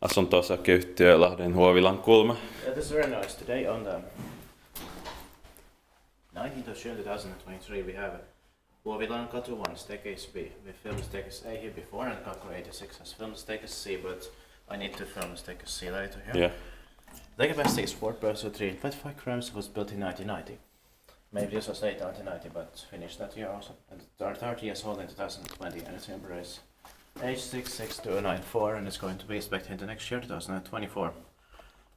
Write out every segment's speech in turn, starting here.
asunto-osakeyhtiö Lahden Huovilankulma. Yeah, this is very nice. Today on the 19th of June 2023 we have Huovilankatu 1, staircase B. We filmed staircase A here before and Kakko 86 has filmed staircase C, but I need to film staircase C later here. Yeah. The capacity is 4 per 3. 25 grams was built in 1990. Maybe this was late 1990, but finished that year also. And they're 30 years old in 2020, and its timber is H66294, and it's going to be inspected in the next year, 2024.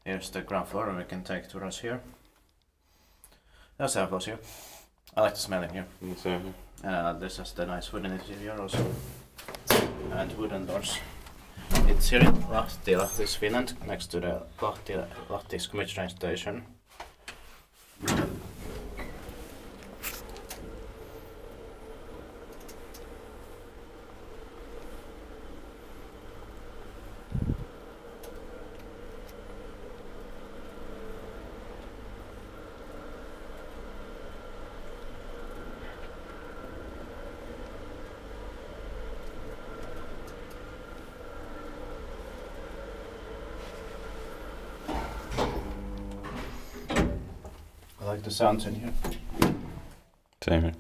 Here's the ground floor, and we can take tours here. There's samples here. I like the smell in here. This is the nice wooden interior also, and wooden doors. It's here in Lahti, Finland, next to the Lahti train station. I like the sounds in here. Same here.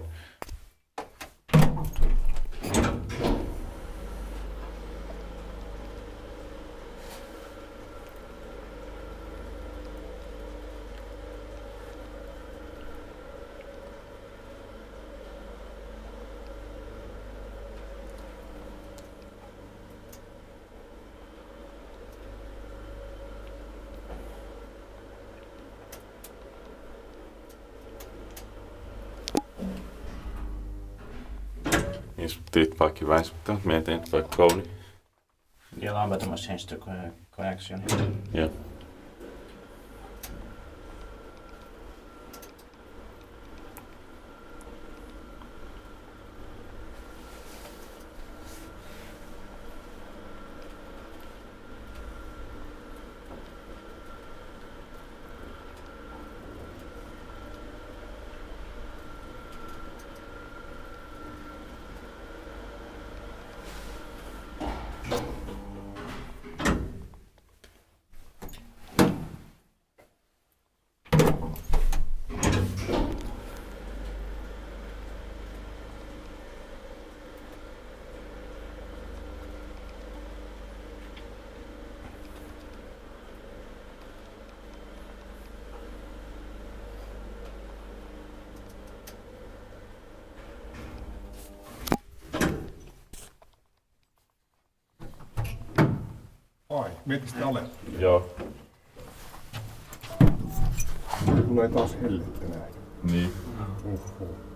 Inspected by device, maintained by Kone. The alarm button must change the connection here. Yeah. Ai, mietitkö sitä olet? Joo. Tulee taas hellettä näin. Niin. Oho.